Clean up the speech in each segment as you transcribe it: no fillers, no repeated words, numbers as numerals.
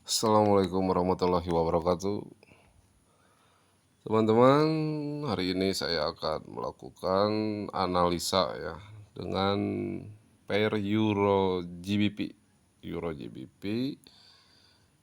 Assalamualaikum warahmatullahi wabarakatuh. Teman-teman, hari ini saya akan melakukan analisa ya dengan pair Euro GBP. Euro GBP.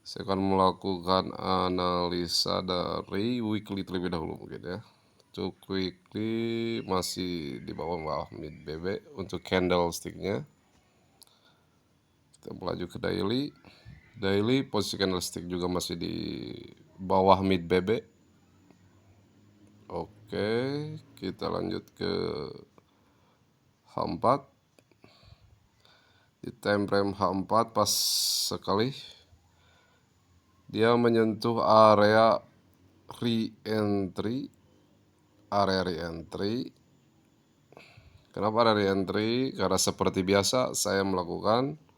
Saya akan melakukan analisa dari weekly terlebih dahulu mungkin ya. Untuk weekly masih di bawah mid BB untuk candlesticknya. Kita melaju ke daily. Daily posisi candlestick juga masih di bawah mid BB. Oke, kita lanjut ke H4. Di time frame H4 pas sekali dia menyentuh area re-entry. Kenapa area re-entry? Karena seperti biasa saya melakukan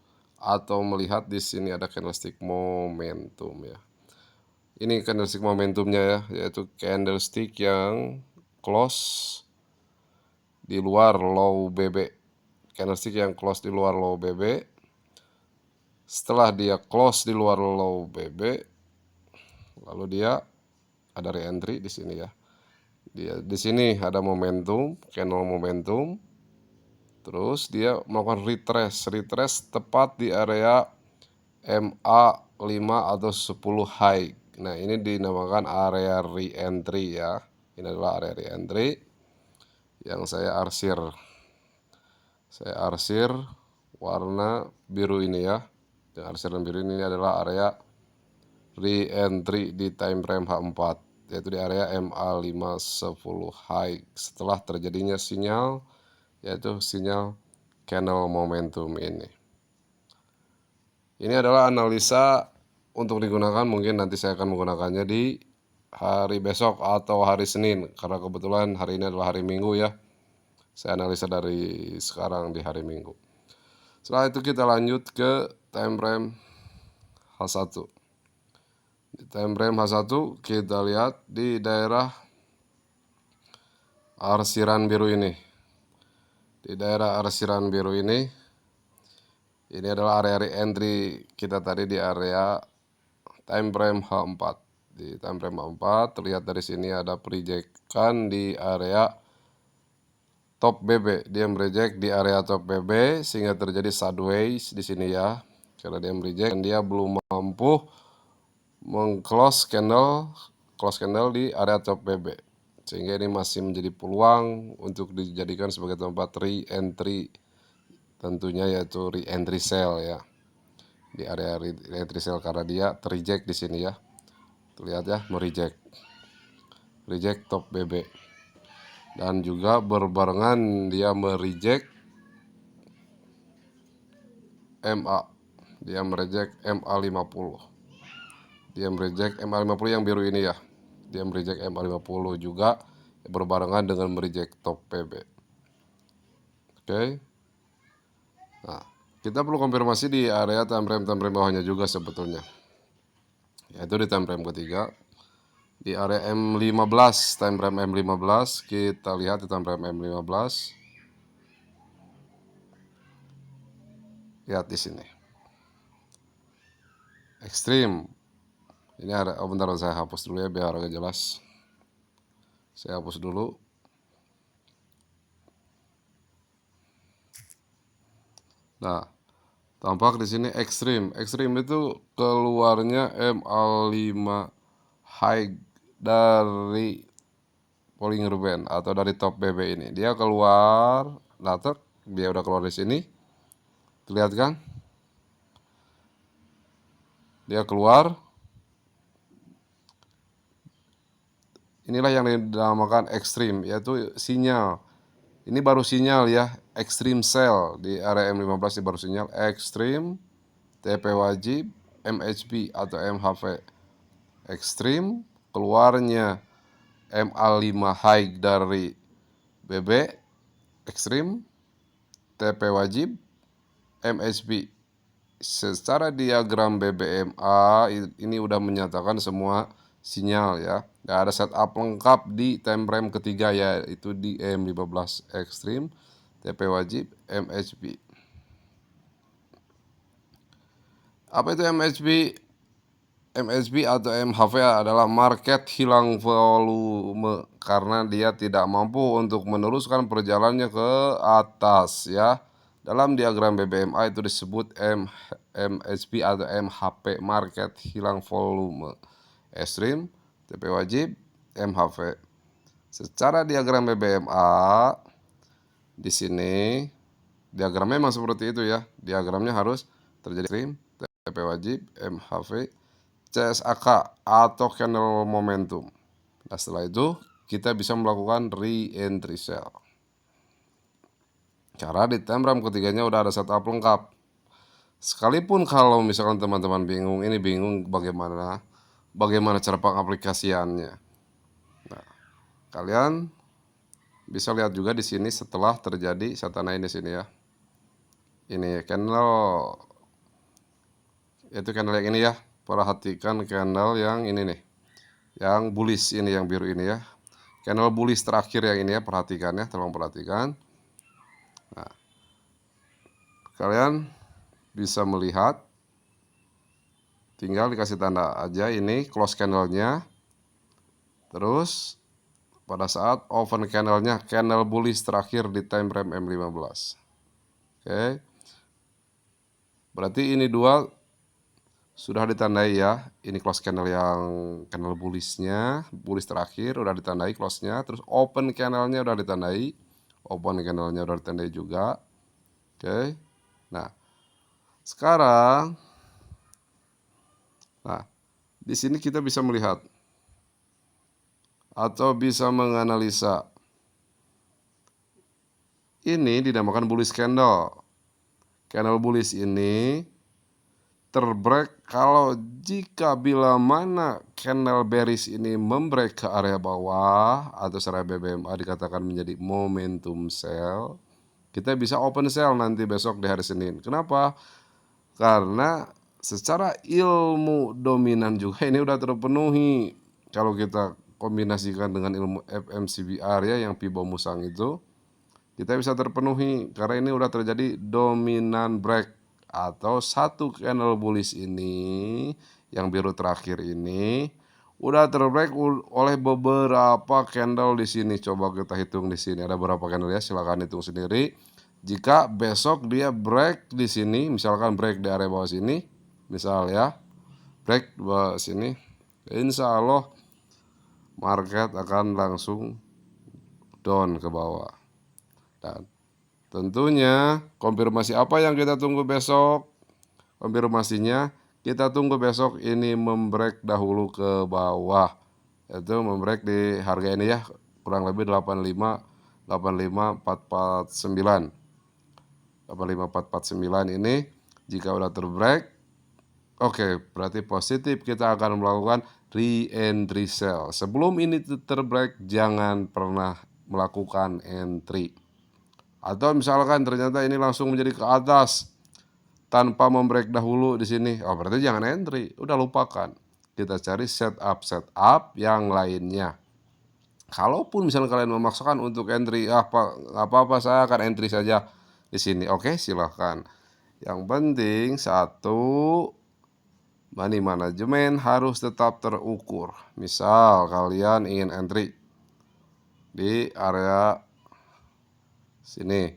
atau melihat di sini ada candlestick momentum ya. Ini candlestick momentumnya ya, yaitu candlestick yang close di luar low BB. Candlestick yang close di luar low BB. Setelah dia close di luar low BB, lalu dia ada re-entry di sini ya. Di sini ada momentum, candle momentum. Terus dia melakukan retrace tepat di area MA5 atau 10 high. Nah, ini dinamakan area re-entry ya. Ini adalah area re-entry yang saya arsir. Saya arsir warna biru ini ya. Dengan arsiran biru ini adalah area re-entry di time frame H4, yaitu di area MA510 high setelah terjadinya sinyal, yaitu sinyal candle momentum ini. Ini adalah analisa untuk digunakan, mungkin nanti saya akan menggunakannya di hari besok atau hari Senin, karena kebetulan hari ini adalah hari Minggu ya. Saya analisa dari sekarang di hari Minggu. Setelah itu kita lanjut ke time frame H1. Di time frame H1 kita lihat di daerah arsiran biru ini. Di daerah arsiran biru ini adalah area re-entry kita tadi di area time frame H4. Di time frame H4 terlihat dari sini ada prejekan di area top BB. Dia mereject di area top BB sehingga terjadi sideways di sini ya. Karena dia mereject dan dia belum mampu close candle di area top BB, sehingga ini masih menjadi peluang untuk dijadikan sebagai tempat re-entry, tentunya yaitu re-entry sell ya, di area re-entry sell karena dia terreject di sini ya. Terlihat ya, reject top BB, dan juga berbarengan dia mereject MA, dia mereject MA50. Dia mereject MA50 yang biru ini ya. Dia mereject MA50 juga berbarengan dengan mereject top PB. Oke. Nah, kita perlu konfirmasi di area time frame bawahnya juga sebetulnya. Yaitu di time frame ketiga. Di area M15, time frame M15, kita lihat di time frame M15. Lihat di sini. Ekstrim. Ini ada, bentar saya hapus dulu ya biar agak jelas. Saya hapus dulu. Nah, tampak di sini ekstrim. Ekstrim itu keluarnya MA5 high dari Bollinger Band atau dari top BB ini. Dia keluar, latar, dia udah keluar di sini. Terlihat kan? Dia keluar. Inilah yang dinamakan ekstrim, yaitu sinyal. Ini baru sinyal ya, ekstrim sell di area M15 ini baru sinyal ekstrim, TP wajib, MHP atau MHV ekstrim, keluarnya MA5 high dari BB ekstrim, TP wajib, MHP. Secara diagram BBMA ini udah menyatakan semua sinyal ya. Dan ada setup lengkap di time frame ketiga yaitu di M15 ekstrim, TP wajib, MHP. Apa itu MHP? MSB atau MHV adalah market hilang volume karena dia tidak mampu untuk meneruskan perjalanannya ke atas ya. Dalam diagram BBMA itu disebut MSB atau MHP, market hilang volume. Ekstrim, TP wajib, MHV. Secara diagram BBMA di sini diagramnya memang seperti itu ya. Diagramnya harus terjadi ekstrim, TP wajib, MHV, CSAK atau candle momentum. Nah, setelah itu kita bisa melakukan re-entry sell. Cara di time frame ketiganya udah ada setup lengkap. Sekalipun kalau misalkan teman-teman bingung, ini bingung bagaimana cara pengaplikasiannya. Nah, kalian bisa lihat juga di sini setelah terjadi, saya tandain di sini ya. Ini candle, itu candle yang ini ya. Perhatikan candle yang ini nih, yang bullish ini, yang biru ini ya. Candle bullish terakhir yang ini ya, perhatikan ya, tolong perhatikan. Nah, kalian bisa melihat, tinggal dikasih tanda aja ini close candlenya. Terus pada saat open candlenya, candle bullish terakhir di time frame M15. Oke, berarti ini dua sudah ditandai ya. Ini close candle yang candle bullishnya, bullish terakhir udah ditandai close-nya. Terus open candlenya udah ditandai, open candlenya udah ditandai juga. Oke, nah sekarang, nah di sini kita bisa melihat atau bisa menganalisa. Ini dinamakan bullish candle. Candle bullish ini terbreak kalau jika bila mana candle bearish ini membreak ke area bawah atau secara BBMA dikatakan menjadi momentum sell, kita bisa open sell nanti besok di hari Senin. Kenapa? Karena secara ilmu dominan juga ini udah terpenuhi. Kalau kita kombinasikan dengan ilmu FMCBR ya, yang Pibo Musang itu, kita bisa terpenuhi karena ini udah terjadi dominan break atau satu candle bullish ini yang biru terakhir ini udah terbreak oleh beberapa candle di sini. Coba kita hitung di sini ada berapa candle ya, silakan hitung sendiri. Jika besok dia break di sini, misalkan break di area bawah sini, misal ya, break di bawah sini, insya Allah market akan langsung down ke bawah. Dan tentunya konfirmasi apa yang kita tunggu besok? Konfirmasinya kita tunggu besok ini membreak dahulu ke bawah. Itu membreak di harga ini ya, kurang lebih 85449. 85449 ini jika udah terbreak, oke, berarti positif, kita akan melakukan re-entry sell. Sebelum ini terbreak jangan pernah melakukan entry. Atau misalkan ternyata ini langsung menjadi ke atas tanpa membreak dahulu di sini, oh berarti jangan entry, udah lupakan. Kita cari setup yang lainnya. Kalaupun misalnya kalian memaksakan untuk entry, nggak apa-apa, saya akan entry saja di sini. Oke, silahkan. Yang penting satu, money management harus tetap terukur. Misal kalian ingin entry di area sini,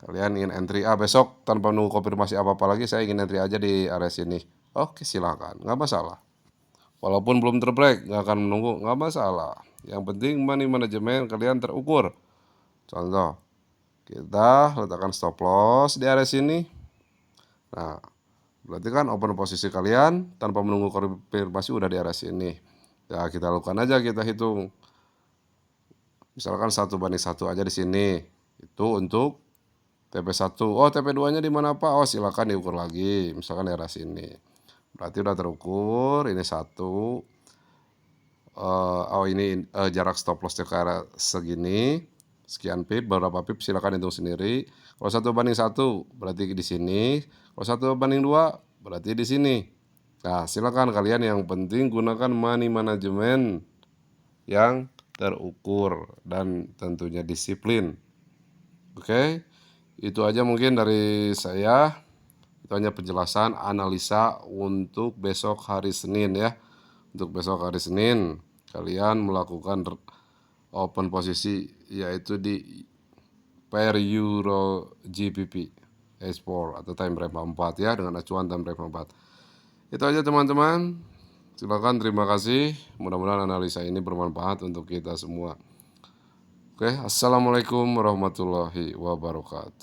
kalian ingin entry besok tanpa nunggu konfirmasi apa-apa lagi, saya ingin entry aja di area sini. Oke, silakan, nggak masalah. Walaupun belum terbreak, nggak akan menunggu, nggak masalah. Yang penting money management kalian terukur. Contoh, kita letakkan stop loss di area sini. Nah, berarti kan open posisi kalian tanpa menunggu konfirmasi udah di area sini. Ya, kita lakukan aja, kita hitung. Misalkan 1:1 aja di sini. Itu untuk TP1. Oh, TP2-nya di mana Pak? Oh, silakan diukur lagi. Misalkan daerah sini. Berarti udah terukur, ini 1. Ini jarak stop loss ke arah segini. Sekian pip, berapa pip silakan hitung sendiri. Kalau 1:1 berarti di sini. Kalau 1:2 berarti di sini. Nah, silakan kalian, yang penting gunakan money management yang terukur dan tentunya disiplin. Oke, itu aja mungkin dari saya. Itu hanya penjelasan analisa untuk besok hari Senin ya. Untuk besok hari Senin kalian melakukan open posisi yaitu di per Euro GBP S4 atau time frame 4 ya, dengan acuan time frame 4. Itu aja teman-teman. Silakan, terima kasih. Mudah-mudahan analisa ini bermanfaat untuk kita semua. Oke, assalamualaikum warahmatullahi wabarakatuh.